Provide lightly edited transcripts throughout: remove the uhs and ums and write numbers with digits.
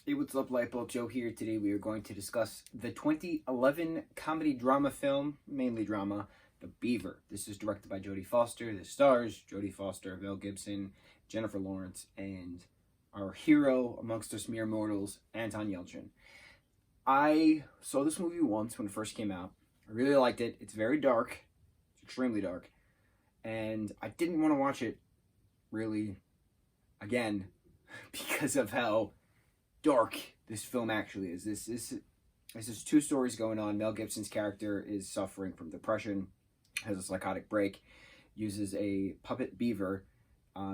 Hey, what's up, lightboltjoe here. Today we are going to discuss the 2011 comedy drama film, mainly drama, The Beaver. This is directed by Jodie Foster. This stars Jodie Foster, Mel Gibson, Jennifer Lawrence, and our hero amongst us mere mortals, Anton Yelchin. I saw this movie once when it first came out. I really liked it. It's very dark. It's extremely dark. And I didn't want to watch it really again because of how dark this film actually is. This is two stories going on. Mel Gibson's character is suffering from depression, has a psychotic break, uses a puppet beaver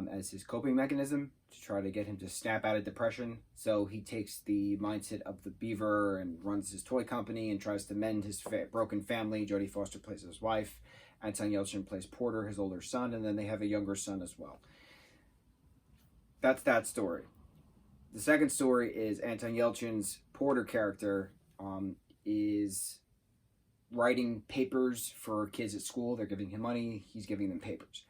as his coping mechanism to try to get him to snap out of depression. So he takes the mindset of the beaver and runs his toy company and tries to mend his broken family. Jodie Foster plays his wife. Anton Yelchin plays Porter, his older son, and then they have a younger son as well. That's that story. The second story is Anton Yelchin's Porter character is writing papers for kids at school. They're giving him money. He's giving them papers.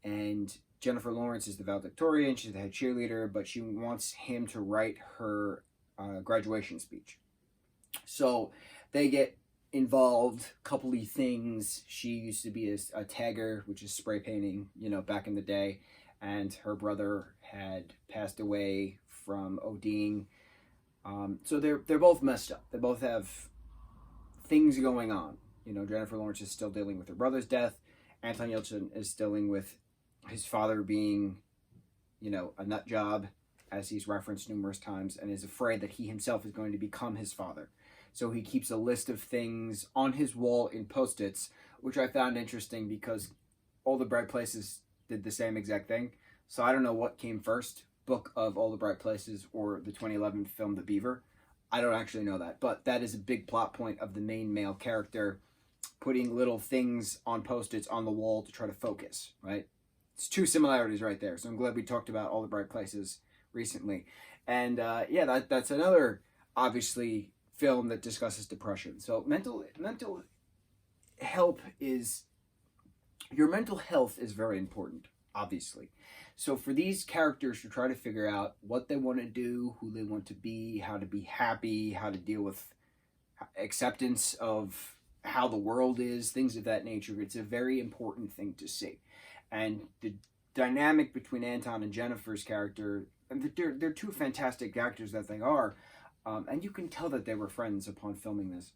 And Jennifer Lawrence is the valedictorian. She's the head cheerleader, but she wants him to write her graduation speech. So they get involved, coupley things. She used to be a tagger, which is spray painting, back in the day. And her brother had passed away from ODing. So they're both messed up. They both have things going on. Jennifer Lawrence is still dealing with her brother's death. Anton Yelchin is dealing with his father being, a nut job, as he's referenced numerous times, and is afraid that he himself is going to become his father. So he keeps a list of things on his wall in Post-its, which I found interesting because All the Bright Places did the same exact thing. So I don't know what came first, book of All the Bright Places or the 2011 film The Beaver. I don't actually know that, but that is a big plot point of the main male character, putting little things on Post-its on the wall to try to focus, right? It's two similarities right there. So I'm glad we talked about All the Bright Places recently. And that's another, obviously, film that discusses depression. So mental health is, your mental health is very important, obviously. So for these characters to try to figure out what they want to do, who they want to be, how to be happy, how to deal with acceptance of how the world is, things of that nature, it's a very important thing to see. And the dynamic between Anton and Jennifer's character, and they're two fantastic actors that they are, and you can tell that they were friends upon filming this.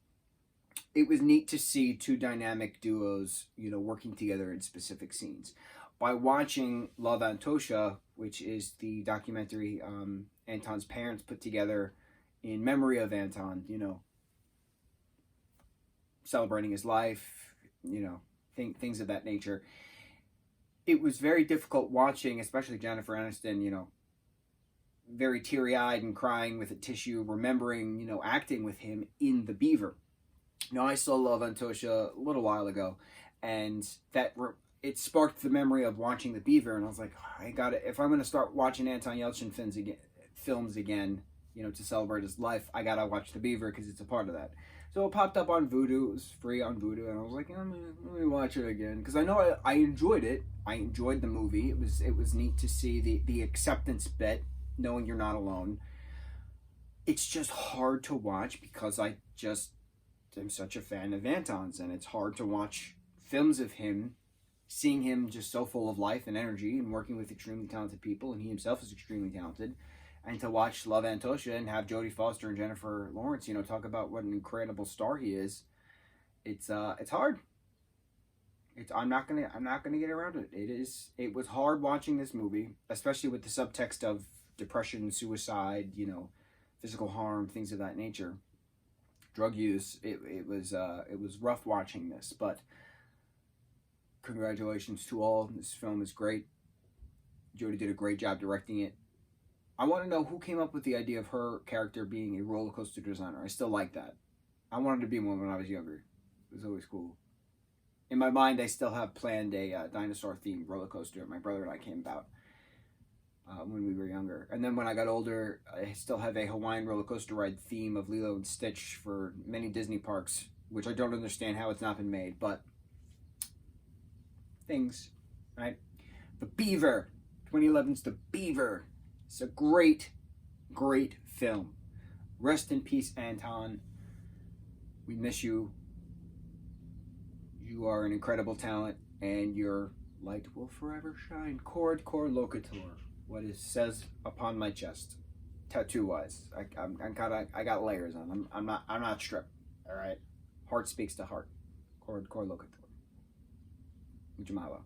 It was neat to see two dynamic duos, working together in specific scenes. By watching Love Antosha, which is the documentary Anton's parents put together in memory of Anton, celebrating his life, things of that nature. It was very difficult watching, especially Jennifer Aniston, very teary-eyed and crying with a tissue, remembering, acting with him in The Beaver. Now, I saw Love Antosha a little while ago, and it sparked the memory of watching The Beaver, and I was like, I got it. If I'm going to start watching Anton Yelchin films again, to celebrate his life, I got to watch The Beaver because it's a part of that. So it popped up on Vudu. It was free on Vudu, and I was like, let me watch it again because I know I enjoyed it. I enjoyed the movie. It was neat to see the acceptance bit, knowing you're not alone. It's just hard to watch because I just am such a fan of Anton's, and it's hard to watch films of him, seeing him just so full of life and energy and working with extremely talented people, and he himself is extremely talented. And to watch Love Antosha and have Jodie Foster and Jennifer Lawrence, talk about what an incredible star he is. It's hard. I'm not gonna get around it. It was hard watching this movie, especially with the subtext of depression, suicide, physical harm, things of that nature, drug use. It was rough watching this, but congratulations to all. This film is great. Jodie did a great job directing it. I want to know who came up with the idea of her character being a roller coaster designer. I still like that. I wanted to be one when I was younger. It was always cool. In my mind, I still have planned a dinosaur-themed roller coaster my brother and I came about when we were younger. And then when I got older, I still have a Hawaiian roller coaster ride theme of Lilo and Stitch for many Disney parks, which I don't understand how it's not been made, but things, right? The Beaver, 2011's The Beaver. It's a great, great film. Rest in peace, Anton. We miss you. You are an incredible talent, and your light will forever shine. Cord locator. What it says upon my chest, tattoo wise. I got layers on. I'm not stripped. All right. Heart speaks to heart. Cord locator. Mucho mahalo.